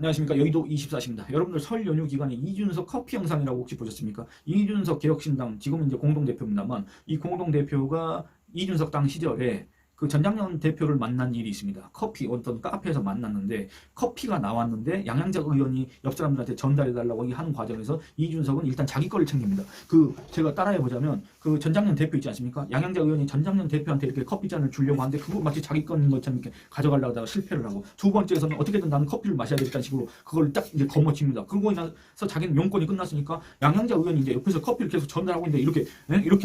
안녕하십니까. 여의도 24시입니다. 여러분들 설 연휴 기간에 이준석 커피 영상이라고 혹시 보셨습니까? 이준석 개혁신당 지금은 이제 공동대표입니다만 이 공동대표가 이준석 당 시절에 그 전장년 대표를 만난 일이 있습니다. 커피 어떤 카페에서 만났는데 커피가 나왔는데 양양작 의원이 옆 사람들한테 전달해달라고 하는 과정에서 이준석은 일단 자기 거를 챙깁니다. 그 제가 따라해보자면 그 전장년 대표 있지 않습니까? 양양작 의원이 전장년 대표한테 이렇게 커피잔을 주려고 하는데 그거 마치 자기 거인 것처럼 이렇게 가져가려고 하다가 실패를 하고 두 번째에서는 어떻게든 나는 커피를 마셔야 되겠다는 식으로 그걸 딱 이제 거머쥡니다. 그러고 나서 자기는 용건이 끝났으니까 양양작 의원이 이제 옆에서 커피를 계속 전달하고 있는데 이렇게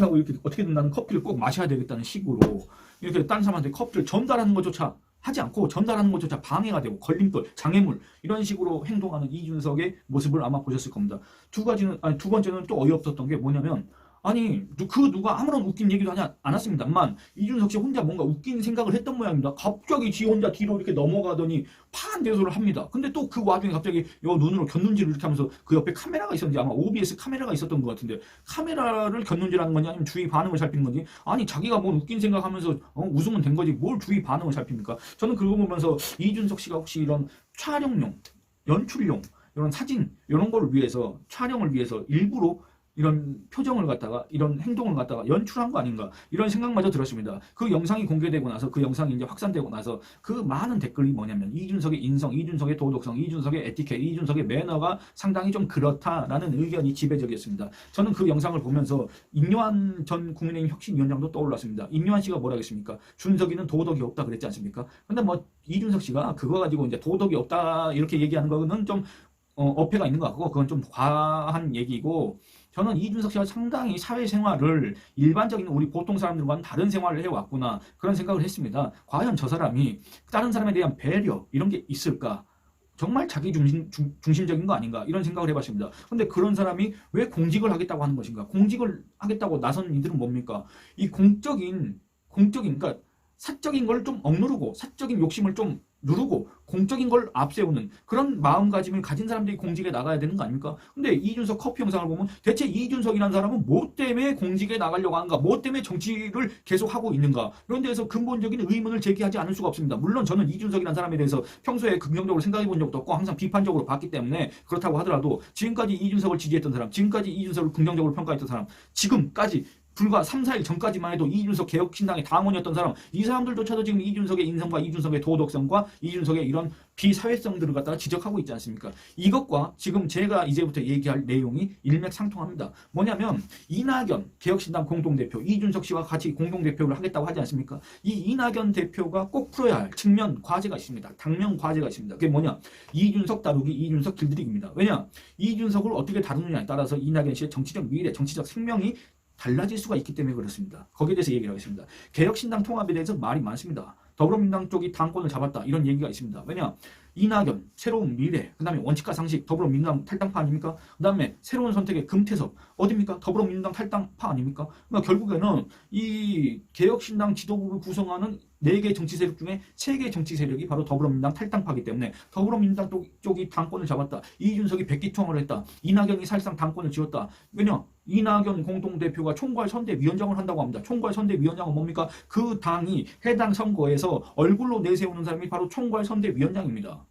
하고 이렇게 어떻게든 나는 커피를 꼭 마셔야 되겠다는 식으로 이렇게 다른 사람한테 커피를 전달하는 것조차 하지 않고 전달하는 것조차 방해가 되고 걸림돌, 장애물 이런 식으로 행동하는 이준석의 모습을 아마 보셨을 겁니다. 두 번째는 또 어이없었던 게 뭐냐면 아니 그 누가 아무런 웃긴 얘기도 하지 않았습니다만 이준석 씨 혼자 뭔가 웃긴 생각을 했던 모양입니다. 갑자기 지 혼자 뒤로 이렇게 넘어가더니 파한대소를 합니다. 근데 또 그 와중에 갑자기 요 눈으로 곁눈질을 이렇게 하면서 그 옆에 카메라가 있었는지 아마 OBS 카메라가 있었던 것 같은데 카메라를 곁눈질하는 건지 아니면 주위 반응을 살피는 건지 아니 자기가 뭘 웃긴 생각하면서 웃으면 된 거지 뭘 주위 반응을 살핍니까? 저는 그거 보면서 이준석 씨가 혹시 이런 촬영용, 연출용 이런 사진 이런 걸 위해서 촬영을 위해서 일부러 이런 표정을 갖다가 이런 행동을 갖다가 연출한 거 아닌가 이런 생각마저 들었습니다. 그 영상이 공개되고 나서 그 영상이 이제 확산되고 나서 그 많은 댓글이 뭐냐면 이준석의 인성, 이준석의 도덕성, 이준석의 에티켓, 이준석의 매너가 상당히 좀 그렇다라는 의견이 지배적이었습니다. 저는 그 영상을 보면서 임요한 전 국민의힘 혁신위원장도 떠올랐습니다. 임요한 씨가 뭐라 했습니까? 준석이는 도덕이 없다 그랬지 않습니까? 근데 뭐 이준석 씨가 그거 가지고 이제 도덕이 없다 이렇게 얘기하는 거는 좀 어폐가 있는 것 같고 그건 좀 과한 얘기고 저는 이준석 씨가 상당히 사회생활을 일반적인 우리 보통 사람들과는 다른 생활을 해왔구나 그런 생각을 했습니다. 과연 저 사람이 다른 사람에 대한 배려 이런 게 있을까? 정말 자기 중심적인 거 아닌가 이런 생각을 해봤습니다. 근데 그런 사람이 왜 공직을 하겠다고 하는 것인가? 공직을 하겠다고 나선 이들은 뭡니까? 이 공적인 그러니까 사적인 걸 좀 억누르고 사적인 욕심을 좀 누르고 공적인 걸 앞세우는 그런 마음가짐을 가진 사람들이 공직에 나가야 되는 거 아닙니까? 근데 이준석 커피 영상을 보면 대체 이준석이라는 사람은 뭐 때문에 공직에 나가려고 하는가? 뭐 때문에 정치를 계속하고 있는가? 이런 데서 근본적인 의문을 제기하지 않을 수가 없습니다. 물론 저는 이준석이라는 사람에 대해서 평소에 긍정적으로 생각해 본 적도 없고 항상 비판적으로 봤기 때문에 그렇다고 하더라도 지금까지 이준석을 지지했던 사람, 지금까지 이준석을 긍정적으로 평가했던 사람, 지금까지 불과 3, 4일 전까지만 해도 이준석 개혁신당의 당원이었던 사람 이 사람들조차도 지금 이준석의 인성과 이준석의 도덕성과 이준석의 이런 비사회성들을 갖다가 지적하고 있지 않습니까? 이것과 지금 제가 이제부터 얘기할 내용이 일맥상통합니다. 뭐냐면 이낙연 개혁신당 공동대표 이준석 씨와 같이 공동대표를 하겠다고 하지 않습니까? 이 이낙연 대표가 꼭 풀어야 할 측면 과제가 있습니다. 당면 과제가 있습니다. 그게 뭐냐? 이준석 다루기 이준석 길들이기입니다. 왜냐? 이준석을 어떻게 다루느냐에 따라서 이낙연 씨의 정치적 미래 정치적 생명이 달라질 수가 있기 때문에 그렇습니다. 거기에 대해서 얘기를 하겠습니다. 개혁신당 통합에 대해서 말이 많습니다. 더불어민주당 쪽이 당권을 잡았다 이런 얘기가 있습니다. 왜냐? 이낙연, 새로운 미래, 그 다음에 원칙과 상식, 더불어민주당 탈당파 아닙니까? 그 다음에 새로운 선택의 금태섭, 어딥니까? 더불어민주당 탈당파 아닙니까? 그러니까 결국에는 이 개혁신당 지도부를 구성하는 4개 정치 세력 중에 3개 정치 세력이 바로 더불어민주당 탈당파이기 때문에 더불어민주당 쪽이 당권을 잡았다. 이준석이 백기통화를 했다. 이낙연이 사실상 당권을 쥐었다. 왜냐? 이낙연 공동대표가 총괄선대위원장을 한다고 합니다. 총괄선대위원장은 뭡니까? 그 당이 해당 선거에서 얼굴로 내세우는 사람이 바로 총괄선대위원장입니다.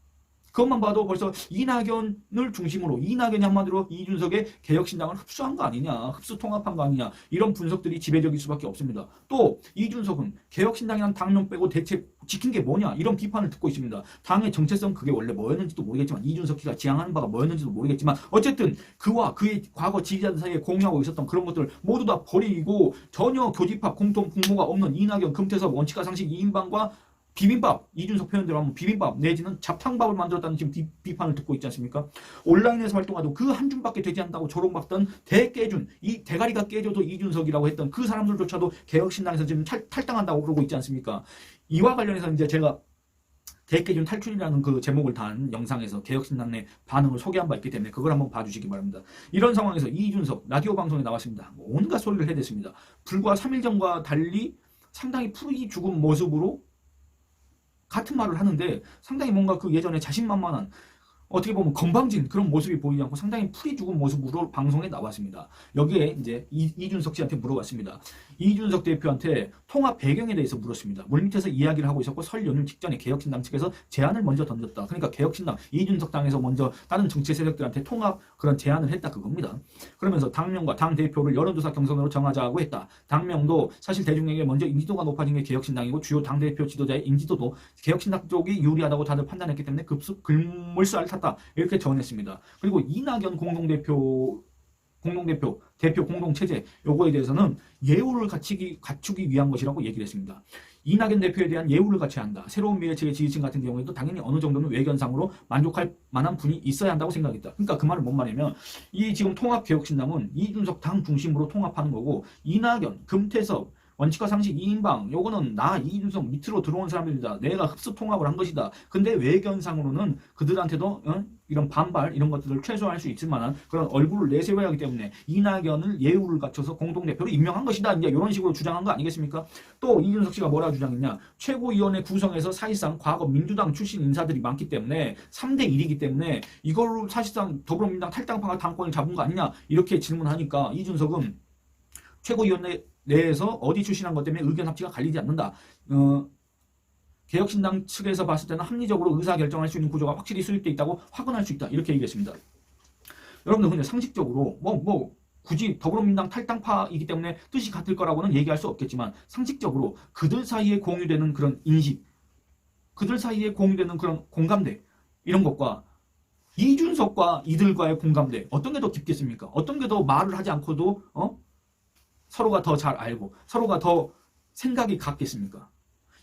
그것만 봐도 벌써 이낙연을 중심으로 이낙연이 한마디로 이준석의 개혁신당을 흡수한 거 아니냐, 흡수 통합한 거 아니냐 이런 분석들이 지배적일 수밖에 없습니다. 또 이준석은 개혁신당이란 당론 빼고 대체 지킨 게 뭐냐 이런 비판을 듣고 있습니다. 당의 정체성 그게 원래 뭐였는지도 모르겠지만 이준석이가 지향하는 바가 뭐였는지도 모르겠지만 어쨌든 그와 그의 과거 지지자들 사이에 공유하고 있었던 그런 것들을 모두 다 버리고 전혀 교집합 공통 분모가 없는 이낙연, 금태섭, 원칙과 상식 2인방과 비빔밥, 이준석 표현대로 하면 비빔밥 내지는 잡탕밥을 만들었다는 지금 비판을 듣고 있지 않습니까? 온라인에서 활동하도 그 한 줌밖에 되지 않다고 조롱받던 대깨준, 이 대가리가 깨져도 이준석이라고 했던 그 사람들조차도 개혁신당에서 지금 탈당한다고 그러고 있지 않습니까? 이와 관련해서 이제 제가 대깨준 탈출이라는 그 제목을 단 영상에서 개혁신당 내 반응을 소개한 바 있기 때문에 그걸 한번 봐주시기 바랍니다. 이런 상황에서 이준석 라디오 방송에 나왔습니다. 온갖 소리를 해댔습니다. 불과 3일 전과 달리 상당히 풀이 죽은 모습으로 같은 말을 하는데 상당히 뭔가 그 예전에 자신만만한 어떻게 보면 건방진 그런 모습이 보이지 않고 상당히 풀이 죽은 모습으로 방송에 나왔습니다. 여기에 이제 이준석 씨한테 물어봤습니다. 이준석 대표한테 통합 배경에 대해서 물었습니다. 물밑에서 이야기를 하고 있었고 설 연휴 직전에 개혁신당 측에서 제안을 먼저 던졌다. 그러니까 개혁신당 이준석 당에서 먼저 다른 정치 세력들한테 통합 그런 제안을 했다 그겁니다. 그러면서 당명과 당 대표를 여론조사 경선으로 정하자고 했다. 당명도 사실 대중에게 먼저 인지도가 높아진 게 개혁신당이고 주요 당 대표 지도자의 인지도도 개혁신당 쪽이 유리하다고 다들 판단했기 때문에 급물살을 탔다. 이렇게 전했습니다. 그리고 이낙연 공동대표 대표 공동체제 요거에 대해서는 예우를 갖추기 위한 것이라고 얘기를 했습니다. 이낙연 대표에 대한 예우를 갖춰야 한다. 새로운 미래체계 지지층 같은 경우에도 당연히 어느 정도는 외견상으로 만족할 만한 분이 있어야 한다고 생각했다. 그러니까 그 말은 뭔 말이냐면 이 지금 통합개혁신당은 이준석 당 중심으로 통합하는 거고 이낙연, 금태섭, 원칙과 상식 2인방 요거는 나 이준석 밑으로 들어온 사람들이다. 내가 흡수 통합을 한 것이다. 근데 외견상으로는 그들한테도 이런 반발 이런 것들을 최소화할 수 있을 만한 그런 얼굴을 내세워야 하기 때문에 이낙연을 예우를 갖춰서 공동대표로 임명한 것이다. 이제 이런 식으로 주장한 거 아니겠습니까? 또 이준석 씨가 뭐라고 주장했냐. 최고위원회 구성에서 사실상 과거 민주당 출신 인사들이 많기 때문에 3대 1이기 때문에 이걸로 사실상 더불어민주당 탈당파가 당권을 잡은 거 아니냐 이렇게 질문하니까 이준석은 최고위원회 내에서 어디 출신한 것 때문에 의견 합치가 갈리지 않는다. 개혁신당 측에서 봤을 때는 합리적으로 의사결정할 수 있는 구조가 확실히 수립되어 있다고 확언할 수 있다. 이렇게 얘기했습니다. 여러분들 근데 상식적으로 굳이 더불어민주당 탈당파이기 때문에 뜻이 같을 거라고는 얘기할 수 없겠지만 상식적으로 그들 사이에 공유되는 그런 인식, 그들 사이에 공유되는 그런 공감대 이런 것과 이준석과 이들과의 공감대 어떤 게 더 깊겠습니까? 어떤 게 더 말을 하지 않고도 서로가 더 잘 알고 서로가 더 생각이 같겠습니까?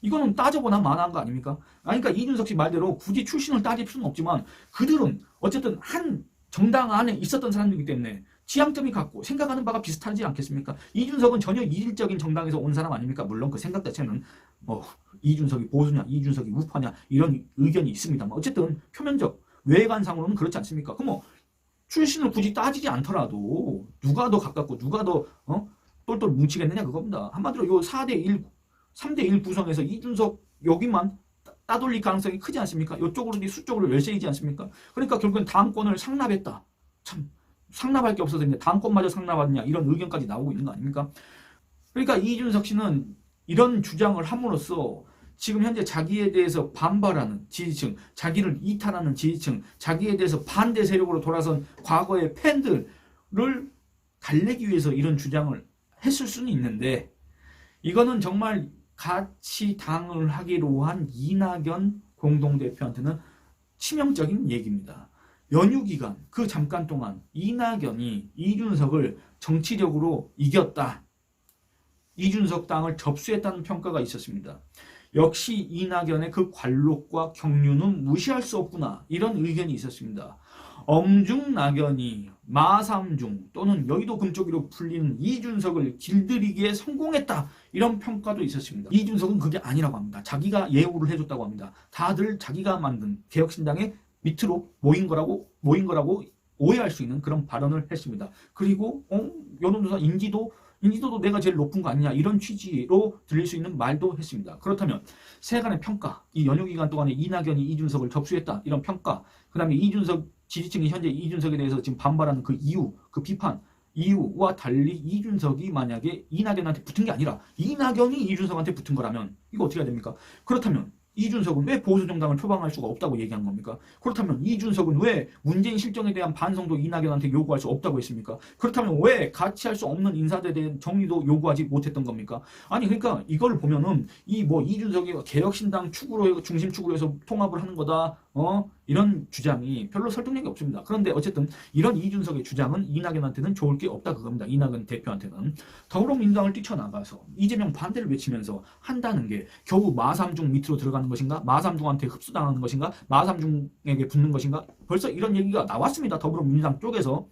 이거는 따져보나 마나한 거 아닙니까? 그러니까 이준석 씨 말대로 굳이 출신을 따질 필요는 없지만 그들은 어쨌든 한 정당 안에 있었던 사람들이기 때문에 지향점이 같고 생각하는 바가 비슷하지 않겠습니까? 이준석은 전혀 이질적인 정당에서 온 사람 아닙니까? 물론 그 생각 자체는 이준석이 보수냐 이준석이 우파냐 이런 의견이 있습니다만 어쨌든 표면적 외관상으로는 그렇지 않습니까? 그럼 출신을 굳이 따지지 않더라도 누가 더 가깝고 누가 더 똘똘 뭉치겠느냐 그겁니다. 한마디로 요 4대1, 3대1 구성에서 이준석 여기만 따돌릴 가능성이 크지 않습니까? 이쪽으로 수적으로 열세이지 않습니까? 그러니까 결국엔 당권을 상납했다. 참 상납할 게 없어서 이제 당권마저 상납하느냐 이런 의견까지 나오고 있는 거 아닙니까? 그러니까 이준석 씨는 이런 주장을 함으로써 지금 현재 자기에 대해서 반발하는 지지층, 자기를 이탈하는 지지층, 자기에 대해서 반대 세력으로 돌아선 과거의 팬들을 달래기 위해서 이런 주장을 했을 수는 있는데 이거는 정말 같이 당을 하기로 한 이낙연 공동대표한테는 치명적인 얘기입니다. 연휴 기간 그 잠깐 동안 이낙연이 이준석을 정치력으로 이겼다. 이준석 당을 접수했다는 평가가 있었습니다. 역시 이낙연의 그 관록과 경륜은 무시할 수 없구나 이런 의견이 있었습니다. 엄중낙연이 마삼중 또는 여의도 금쪽이로 풀리는 이준석을 길들이기에 성공했다 이런 평가도 있었습니다. 이준석은 그게 아니라고 합니다. 자기가 예우를 해줬다고 합니다. 다들 자기가 만든 개혁신당의 밑으로 모인 거라고 오해할 수 있는 그런 발언을 했습니다. 그리고 여론조사 인지도도 내가 제일 높은 거 아니냐 이런 취지로 들릴 수 있는 말도 했습니다. 그렇다면 세간의 평가, 이 연휴 기간 동안에 이낙연이 이준석을 접수했다 이런 평가, 그 다음에 이준석 지지층이 현재 이준석에 대해서 지금 반발하는 그 이유, 그 비판, 이유와 달리 이준석이 만약에 이낙연한테 붙은 게 아니라 이낙연이 이준석한테 붙은 거라면 이거 어떻게 해야 됩니까? 그렇다면 이준석은 왜 보수정당을 표방할 수가 없다고 얘기한 겁니까? 그렇다면 이준석은 왜 문재인 실정에 대한 반성도 이낙연한테 요구할 수 없다고 했습니까? 그렇다면 왜 같이 할 수 없는 인사들에 대한 정리도 요구하지 못했던 겁니까? 아니 그러니까 이걸 보면은 이준석이 개혁신당 중심축으로 해서 통합을 하는 거다 이런 주장이 별로 설득력이 없습니다. 그런데 어쨌든 이런 이준석의 주장은 이낙연한테는 좋을 게 없다 그겁니다. 이낙연 대표한테는 더불어민주당을 뛰쳐나가서 이재명 반대를 외치면서 한다는 게 겨우 마삼중 밑으로 들어가는 것인가? 마삼중한테 흡수당하는 것인가? 마삼중에게 붙는 것인가? 벌써 이런 얘기가 나왔습니다. 더불어민주당 쪽에서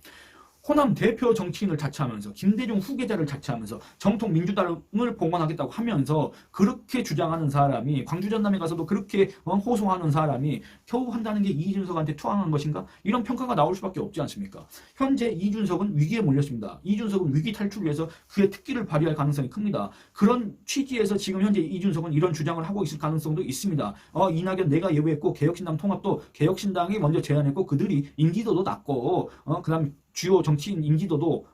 호남 대표 정치인을 자처하면서 김대중 후계자를 자처하면서 정통 민주당을 봉헌하겠다고 하면서 그렇게 주장하는 사람이 광주 전남에 가서도 그렇게 호소하는 사람이 겨우 한다는 게 이준석한테 투항한 것인가? 이런 평가가 나올 수밖에 없지 않습니까? 현재 이준석은 위기에 몰렸습니다. 이준석은 위기 탈출을 위해서 그의 특기를 발휘할 가능성이 큽니다. 그런 취지에서 지금 현재 이준석은 이런 주장을 하고 있을 가능성도 있습니다. 이낙연 내가 예우했고 개혁신당 통합도 개혁신당이 먼저 제안했고 그들이 인지도도 낮고 그다음 주요 정치인 인지도도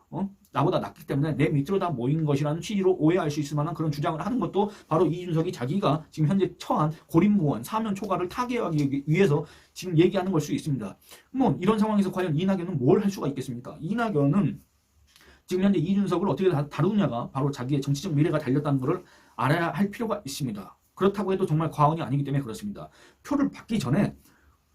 나보다 낮기 때문에 내 밑으로 다 모인 것이라는 취지로 오해할 수 있을 만한 그런 주장을 하는 것도 바로 이준석이 자기가 지금 현재 처한 고립무원 사면 초과를 타개하기 위해서 지금 얘기하는 걸 수 있습니다. 뭐 이런 상황에서 과연 이낙연은 뭘 할 수가 있겠습니까? 이낙연은 지금 현재 이준석을 어떻게 다루느냐가 바로 자기의 정치적 미래가 달렸다는 것을 알아야 할 필요가 있습니다. 그렇다고 해도 정말 과언이 아니기 때문에 그렇습니다. 표를 받기 전에,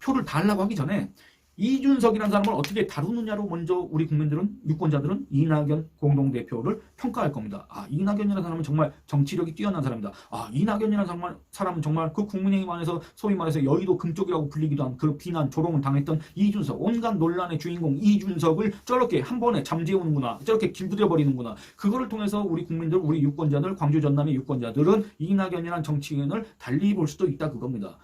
표를 달라고 하기 전에 이준석이라는 사람을 어떻게 다루느냐로 먼저 우리 국민들은, 유권자들은 이낙연 공동대표를 평가할 겁니다. 이낙연이라는 사람은 정말 정치력이 뛰어난 사람이다. 이낙연이라는 사람은 정말 그 국민의힘 안에서 소위 말해서 여의도 금쪽이라고 불리기도 한 그 비난, 조롱을 당했던 이준석, 온갖 논란의 주인공 이준석을 저렇게 한 번에 잠재우는구나, 저렇게 길들여버리는구나. 그거를 통해서 우리 국민들, 우리 유권자들, 광주 전남의 유권자들은 이낙연이라는 정치인을 달리 볼 수도 있다 그겁니다.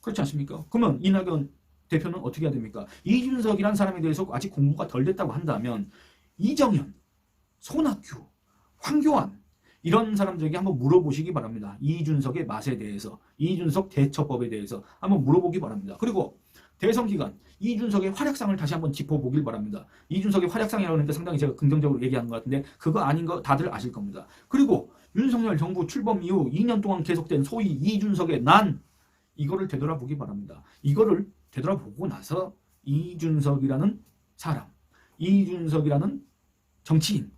그렇지 않습니까? 그러면 이낙연 대표는 어떻게 해야 됩니까? 이준석이라는 사람에 대해서 아직 공부가 덜 됐다고 한다면 이정현, 손학규, 황교안 이런 사람들에게 한번 물어보시기 바랍니다. 이준석의 맛에 대해서, 이준석 대처법에 대해서 한번 물어보기 바랍니다. 그리고 대선 기간 이준석의 활약상을 다시 한번 짚어보길 바랍니다. 이준석의 활약상이라고 하는데 상당히 제가 긍정적으로 얘기하는 것 같은데 그거 아닌 거 다들 아실 겁니다. 그리고 윤석열 정부 출범 이후 2년 동안 계속된 소위 이준석의 난 이거를 되돌아보기 바랍니다. 이거를 되돌아보고 나서 이준석이라는 사람, 이준석이라는 정치인,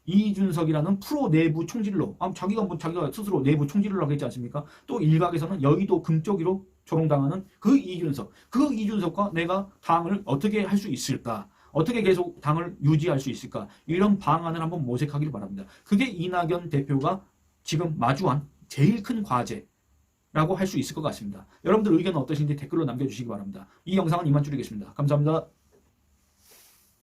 이준석이라는 프로 내부 총질로, 자기가 스스로 내부 총질을 하겠지 않습니까? 또 일각에서는 여의도 금쪽이로 조롱당하는 그 이준석과 내가 당을 어떻게 할 수 있을까? 어떻게 계속 당을 유지할 수 있을까? 이런 방안을 한번 모색하길 바랍니다. 그게 이낙연 대표가 지금 마주한 제일 큰 과제 라고 할 수 있을 것 같습니다. 여러분들 의견은 어떠신지 댓글로 남겨주시기 바랍니다. 이 영상은 이만 줄이겠습니다. 감사합니다.